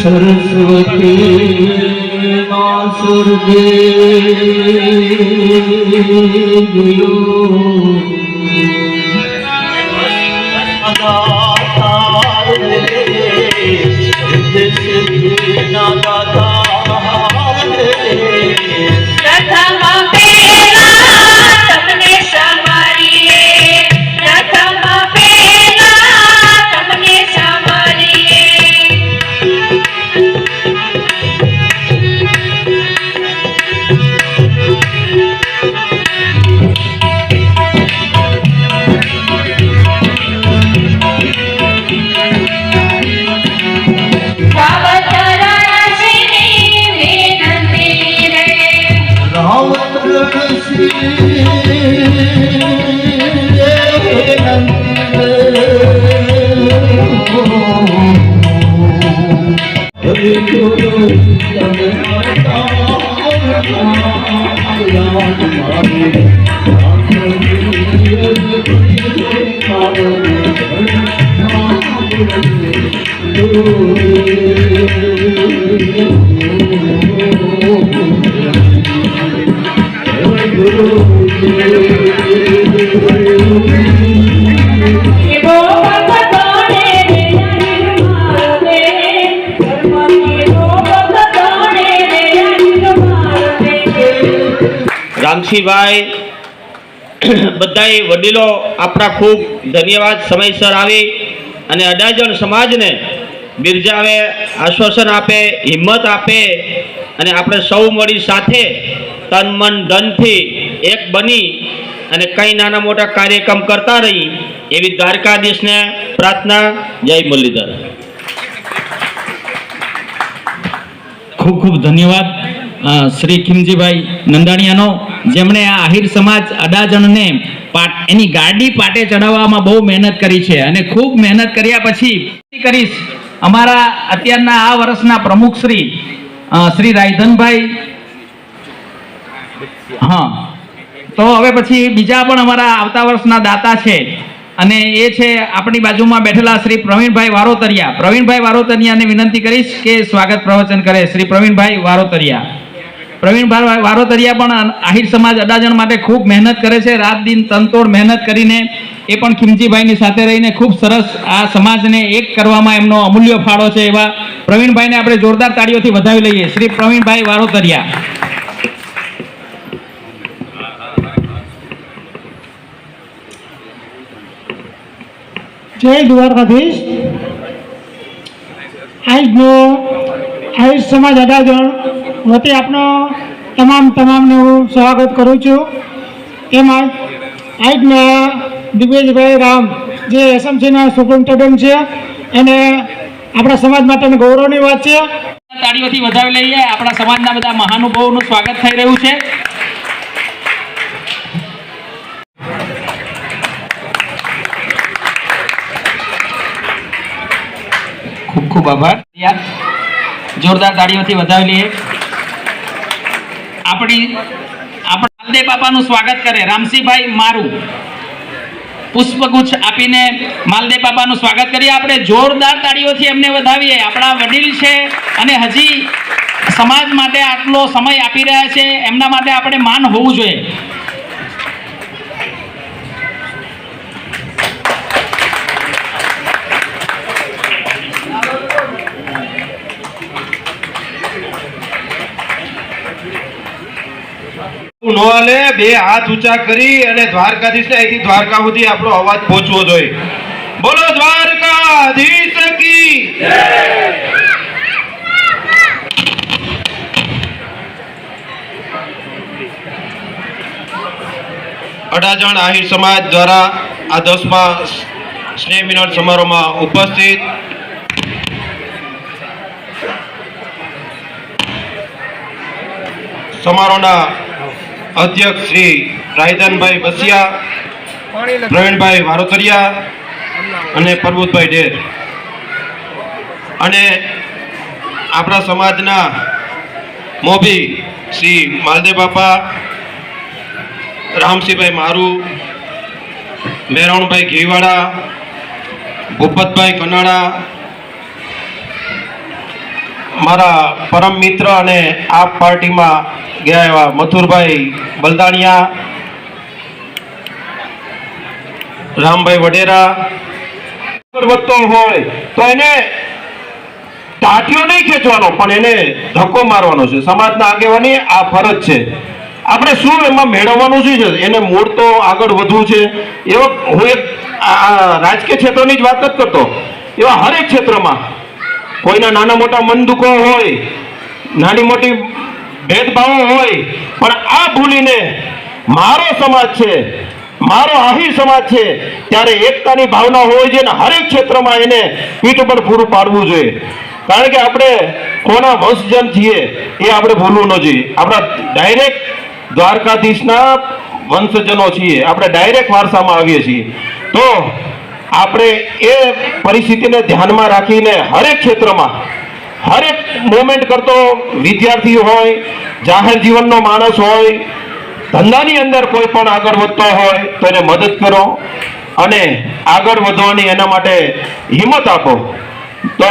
सरस्वती माँ सुरदेव રામસિંહભાઈ બધાય વડીલો આપણા ખૂબ ધન્યવાદ સમયસર આવી અને અડાજણ સમાજને બિરજાવે, આશ્વાસન આપે, હિંમત આપે અને આપણે સૌ મળી સાથે તન મન ધનથી એક બની અને કંઈ નાના મોટા કાર્યક્રમ કરતા રહી એવી દ્વારકાધીશને પ્રાર્થના. જય મુરલીધર. ખૂબ ખૂબ ધન્યવાદ શ્રી ખીમજીભાઈ નંદાણીયાનો, જેમણે આ આહિર સમાજ અડાજણને એની ગાડી પાટે ચડાવવામાં બહુ મહેનત કરી છે અને ખૂબ મહેનત કર્યા પછી કરીશ અમારા અત્યારના આ વર્ષના પ્રમુખ શ્રી રાયધનભાઈ. હા, તો હવે પછી બીજા પણ અમારા આવતા વર્ષના દાતા છે અને એ છે આપણી બાજુમાં બેઠેલા શ્રી પ્રવીણભાઈ વારોતરિયા. પ્રવીણભાઈ વારોતરિયાને વિનંતી કરીશ કે સ્વાગત પ્રવચન કરે. શ્રી પ્રવીણભાઈ વારોતરિયા. પ્રવીણભાઈ વારોતરિયા પણ આહિર સમાજ અડાજણ માટે ખૂબ મહેનત કરે છે, રાત દિન તનતોડ મહેનત કરીને એ પણ ખીમજીભાઈની સાથે રહીને ખૂબ સરસ આ સમાજને એક કરવામાં એમનો અમૂલ્ય ફાળો છે. એવા પ્રવીણભાઈને આપણે જોરદાર તાળીઓથી વધાવી લઈએ. શ્રી પ્રવીણભાઈ વારોતરિયા. જય દ્વારકાધીશ. આજનો આહિર સમાજ અડાજણ વતી આપનો તમામને હું સ્વાગત કરું છું. એમાં આજના દિગ્વિજયભાઈ રામ જે એસએમસીના સુપ્રિન્ટેન્ડન્ટ છે એને આપણા સમાજ માટેની ગૌરવની વાત છે. તાળીઓથી વધાવી લઈએ. આપણા સમાજના બધા મહાનુભાવોનું સ્વાગત થઈ રહ્યું છે. ખૂબ ખૂબ આભાર. જોરદાર તાળીઓથી વધાવી લઈએ. આપણા માલદેવ બાપાનું સ્વાગત કરે રામસિંહભાઈ મારું. પુષ્પગુચ્છ આપીને માલદેવ બાપાનું સ્વાગત કરીએ. આપણે જોરદાર તાળીઓથી એમને વધાવીએ. આપણા વડીલ છે અને હજી સમાજ માટે આટલો સમય આપી રહ્યા છે, એમના માટે આપણે માન હોવું જોઈએ. બે હાથ ઊંચા કરી અને દ્વારકાધીશને અહીંથી દ્વારકા સુધી આપણો અવાજ પહોંચવો જોઈએ. બોલો દ્વારકાધીશ કી જય. અડાજણ આહિર સમાજ દ્વારા આ 10મા સ્નેહ મિલન સમારોહમાં ઉપસ્થિત સમારોહના અધ્યક્ષ શ્રી રાયધનભાઈ બસિયા, પ્રવીણભાઈ વારોતરિયા અને પરબતભાઈ ડેર અને આપણા સમાજના મોભી શ્રી માલદેવ બાપા, રામસિંહભાઈ મારું, મેરવણભાઈ ઘીવાડા, ભૂપતભાઈ કનાડા મારા પરમ મિત્ર અને આપ પાર્ટીમાં ગયા એવા મથુરભાઈ બલદાણિયા, રામભાઈ વડેરા વધતો હોય તો એને ટાંટિયો નહીં ખેંચવાનો, પણ એને ધક્કો મારવાનો છે. સમાજના આગેવાની આ ફરજ છે. આપણે શું એમાં મેળવવાનું શું છે? એને મૂળ તો આગળ વધવું છે. એવો હું એક રાજકીય ક્ષેત્રની જ વાત નથી કરતો, એવા હરેક ક્ષેત્રમાં કોઈના નાના મોટા મન દુખો હોય, નાની મોટી ભેદભાવો હોય, પણ આ ભૂલીને મારો સમાજ છે, મારો આહિર સમાજ છે, ત્યારે એકતાની ભાવના હોય છે ને હરેક ક્ષેત્રમાં એને પીઠ ઉપર પૂરું પાડવું જોઈએ. કારણ કે આપણે કોના વંશજન છીએ એ આપણે ભૂલવું ન જોઈએ. આપણા ડાયરેક્ટ દ્વારકાધીશના વંશજનો છીએ, આપણે ડાયરેક્ટ વારસામાં આવીએ છીએ. તો આપણે એ પરિસ્થિતિને ધ્યાનમાં રાખીને હરેક ક્ષેત્રમાં હરેક મોમેન્ટ કરતો વિદ્યાર્થી હોય, જાહેર જીવનનો માણસ હોય, ધંધાની અંદર કોઈ પણ આગળ વધતો હોય તો એને મદદ કરો અને આગળ વધવાની એના માટે હિંમત આપો. તો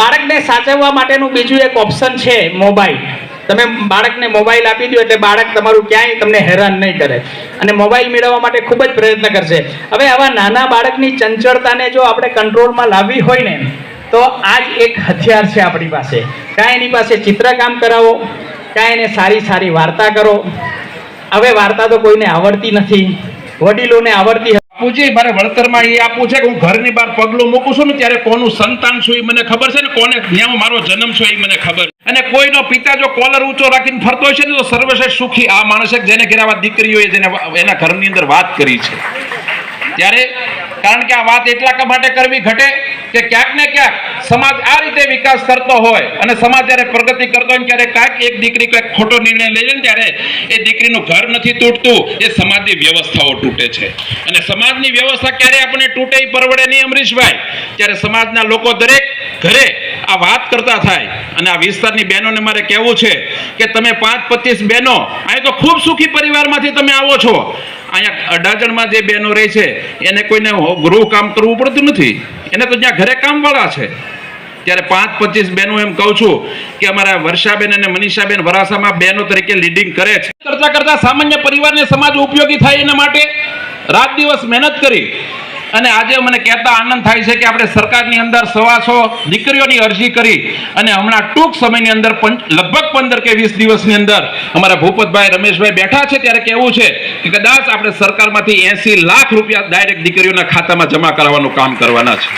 બાળકને સાચવવા માટેનું બીજું એક ઓપ્શન છે મોબાઈલ. તમે બાળકને મોબાઈલ આપી દો એટલે બાળક તમારું ક્યાંય તમને હેરાન નહીં કરે અને મોબાઈલ મેળવવા માટે ખૂબ જ પ્રયત્ન કરશે. હવે આવા નાના બાળકની ચંચળતાને જો આપણે કંટ્રોલમાં લાવવી હોય ને તો આ જ એક હથિયાર છે આપણી પાસે. કાંઈ એની પાસે ચિત્રકામ કરાવો, કાંઈ એને સારી સારી વાર્તા કરો. હવે વાર્તા તો કોઈને આવડતી નથી, વડીલોને આવડતી. પૂછે મારે વળતરમાં એ આપવું છે કે હું ઘરની બહાર પગલું મૂકું છું ને ત્યારે કોનું સંતાન છું એ મને ખબર છે ને કોને ત્યાં મારો જન્મ છે એ મને ખબર. અને કોઈનો પિતા જો કોલર ઊંચો રાખીને ફરતો હોય છે ને તો સર્વશ્રેષ્ઠ સુખી આ માણસ છે જેને ઘેર આવા દીકરીઓએ જેને એના ઘરની અંદર વાત કરી છે. ત્યારે કારણ કે આ વાત એટલા માટે કરવી ઘટે કે ક્યાંક ને ક્યાંક સમાજ આ રીતે વિકાસ કરતો હોય અને સમાજ જ્યારે પ્રગતિ કરતો હોય ત્યારે કાંઈક એક દીકરી કંઈક ખોટો નિર્ણય લે છે ને ત્યારે એ દીકરીનું ઘર નથી તૂટતું, એ સમાજની વ્યવસ્થાઓ તૂટે છે. અને સમાજની વ્યવસ્થા ક્યારે આપણને તૂટે એ પરવડે નહીં અમરીશભાઈ. ત્યારે સમાજના લોકો દરેક ઘરે આ વાત કરતા થાય. અને આ વિસ્તારની બહેનોને મારે કહેવું છે કે તમે 5-25 બહેનો અહીં તો ખૂબ સુખી પરિવારમાંથી તમે આવો છો. અહીંયા અડાજણમાં જે બહેનો રહે છે એને કોઈને ગૃહ કામ કરવું પડતું નથી, એને તો જ્યાં ઘરે કામવાળા છે. ત્યારે 5-25 બહેનો એમ કહું છું કે અમારા વર્ષાબેન અને મનીષાબેન વરાસામાં બહેનો તરીકે લીડિંગ કરે છે. કરતા કરતા સામાન્ય પરિવારને સમાજ ઉપયોગી થાય એના માટે રાત દિવસ મહેનત કરી અને આજે મને કહેતા આનંદ થાય છે કે આપણે સરકારની અંદર 125 દીકરીઓની અરજી કરી અને હમણાં ટૂંક સમયની અંદર લગભગ 15 કે 20 દિવસની અંદર અમારા ભૂપતભાઈ રમેશભાઈ બેઠા છે. ત્યારે કહેવું છે કે કદાચ આપણે સરકારમાંથી 80 લાખ રૂપિયા ડાયરેક્ટ દીકરીઓના ખાતામાં જમા કરાવવાનું કામ કરવાના છે.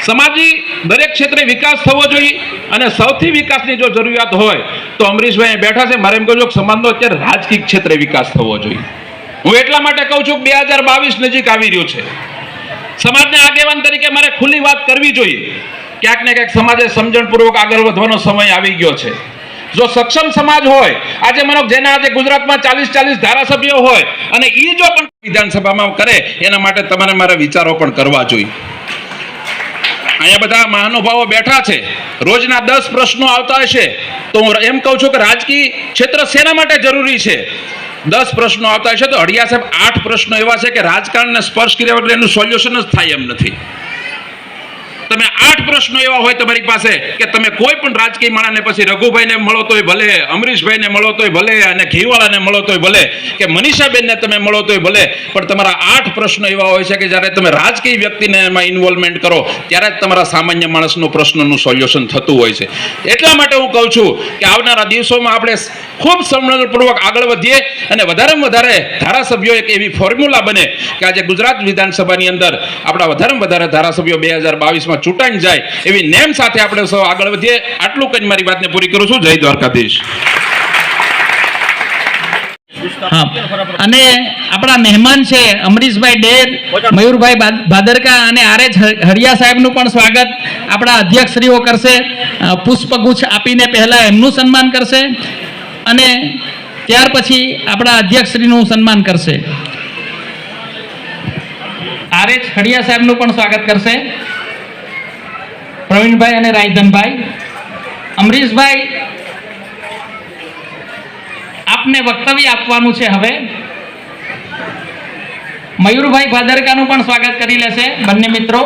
સમાજી દરેક ક્ષેત્રે વિકાસ થવો જોઈએ અને સૌથી વિકાસની જો જરૂરિયાત હોય તો અમરીશભાઈ બેઠા છે. મારે એમ કહું છું કે સમાજનો અત્યારે રાજકીય ક્ષેત્રે વિકાસ થવો જોઈએ. હું એટલા માટે કહું છું કે 2022 નજીક આવી રહ્યું છે. સમાજના આગેવાન તરીકે મારે ખુલ્લી વાત કરવી જોઈએ. ક્યાંક ને ક્યાંક સમાજે સમજણપૂર્વક આગળ વધવાનો સમય આવી ગયો છે. જો સક્ષમ સમાજ હોય, આજે માનો જેના આજે ગુજરાતમાં 40 ધારાસભ્યો હોય અને એ જો પણ વિધાનસભામાં કરે, એના માટે તમારે મારે વિચારો પણ કરવા જોઈએ. અહીંયા બધા મહાનુભાવો બેઠા છે, રોજના 10 પ્રશ્નો આવતા હશે, તો હું એમ કહું છું કે રાજકીય ક્ષેત્ર શેના માટે જરૂરી છે? 10 પ્રશ્નો આવતા હશે તો હડિયા સાહેબ 8 પ્રશ્નો એવા છે કે રાજકારણને સ્પર્શ કર્યા વગર એનું સોલ્યુશન જ થાય એમ નથી. તમે 8 પ્રશ્નો એવા હોય તમારી પાસે કે તમે કોઈ પણ રાજકીય માણસને પછી રઘુભાઈને મળો તોય ભલે, અમરીશભાઈને મળો તોય ભલે, અને ઘીવાળાને મળો તોય ભલે, કે મનીષાબેનને તમે મળો તોય ભલે, પણ તમારા 8 પ્રશ્નો એવા હોય છે કે જ્યારે તમે રાજકીય વ્યક્તિને એમાં ઇન્વોલ્વમેન્ટ કરો ત્યારે જ તમારા સામાન્ય માણસનો પ્રશ્નનું સોલ્યુશન થતું હોય છે. એટલા માટે હું કહું છું કે આવનારા દિવસોમાં આપણે ખૂબ સમજણપૂર્વક આગળ વધીએ અને વધારેમાં વધારે ધારાસભ્યો એક એવી ફોર્મ્યુલા બને કે આજે ગુજરાત વિધાનસભાની અંદર આપણા વધારેમાં વધારે ધારાસભ્યો 2022માં ચૂંટાઈ જાય એવી નેમ સાથે આપણે સૌ આગળ વધીએ. આટલું કહીને મારી વાતને પૂરી કરું છું. જય દ્વારકાધીશ. હા, અને આપણા મહેમાન છે અમરીશભાઈ ડેર, મયુરભાઈ ભાદરકા અને આરએચ હરિયા સાહેબનું પણ સ્વાગત આપણા અધ્યક્ષશ્રીઓ કરશે. પુષ્પગુચ્છ આપીને પહેલા એમનું સન્માન કરશે અને ત્યાર પછી આપણા અધ્યક્ષશ્રીનું સન્માન કરશે. આરએચ હરિયા સાહેબનું પણ સ્વાગત કરશે પ્રવીણભાઈ અને રાયધનભાઈ. અમરીશભાઈ, આપને વક્તવ્ય આપવાનું છે. હવે મયુરભાઈ ભાદરકાનું પણ સ્વાગત કરી લેશે બંને મિત્રો.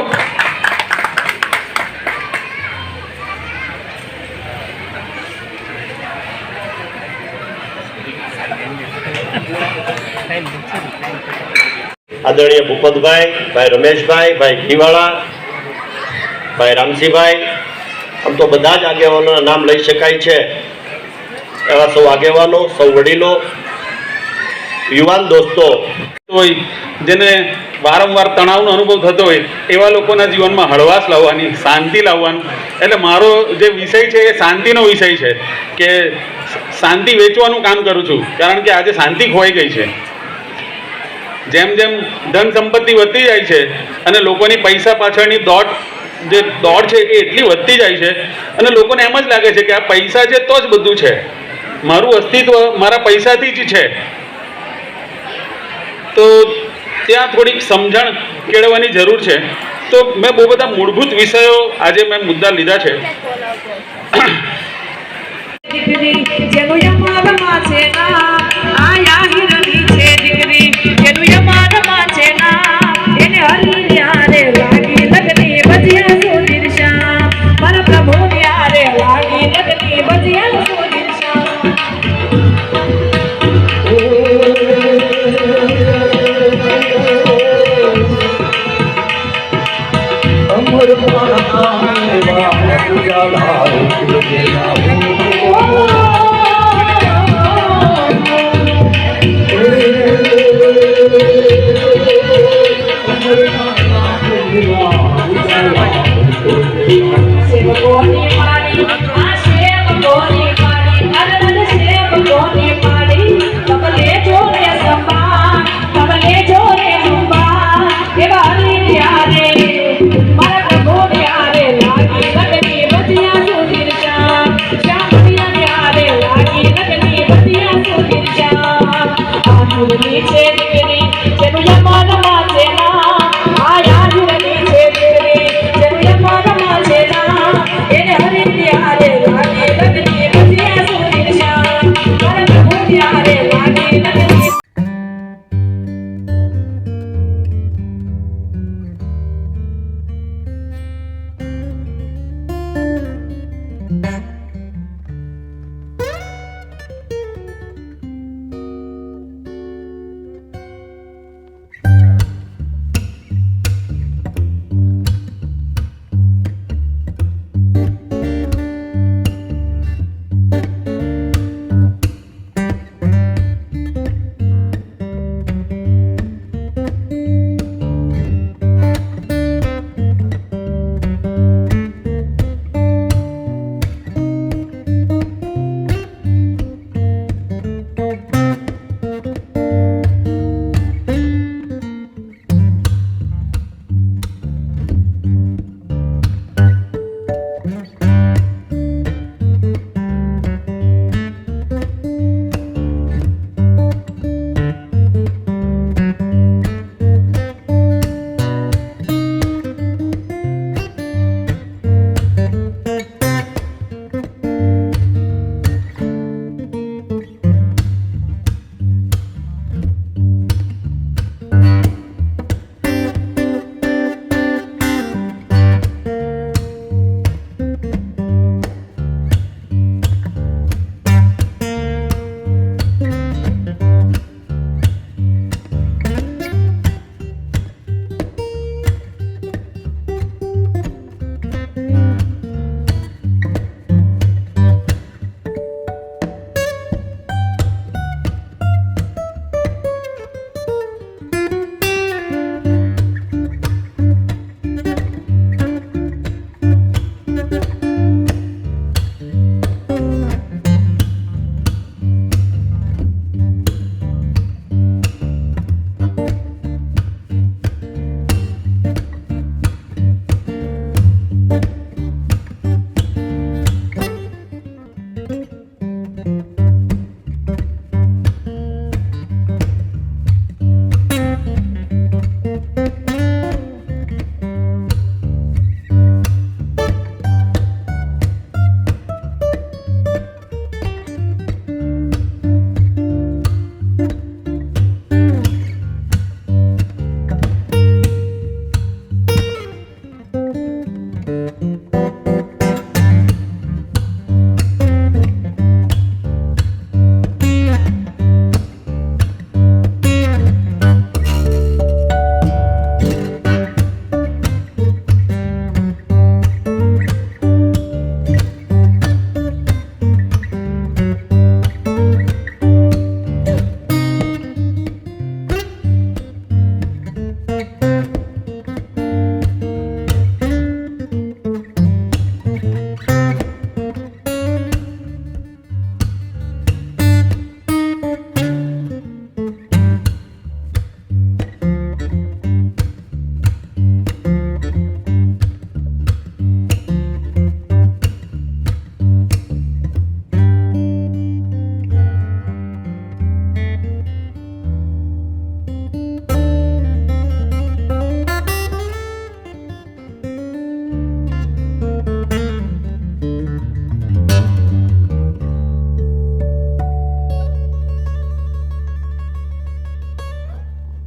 આદરણીય ભૂપતભાઈ, ભાઈ રમેશભાઈ, ભાઈ ઘીવાળા, ભાઈ રામજીભાઈ, આમ તો બધા જ આગેવાનોના નામ લઈ શકાય છે. એવા સૌ આગેવાનો, સૌ વડીલો, યુવાન દોસ્તો, હોય જેને વારંવાર તણાવનો અનુભવ થતો હોય એવા લોકોના જીવનમાં હળવાશ લાવવાની, શાંતિ લાવવાનું. એટલે મારો જે વિષય છે એ શાંતિનો વિષય છે કે શાંતિ વેચવાનું કામ કરું છું. કારણ કે આજે શાંતિ ખોવાઈ ગઈ છે. જેમ જેમ ધન સંપત્તિ વધતી જાય છે અને લોકોની પૈસા પાછળની દોડ છે એ એટલી વધતી જાય છે અને લોકોને એમ જ લાગે છે કે આ પૈસા છે તો જ બધું છે, મારું અસ્તિત્વ મારા પૈસાથી જ છે. તો ત્યાં થોડીક સમજણ કેળવવાની જરૂર છે. તો મેં બહુ બધા મૂળભૂત વિષયો આજે મેં મુદ્દા લીધા છે. અમર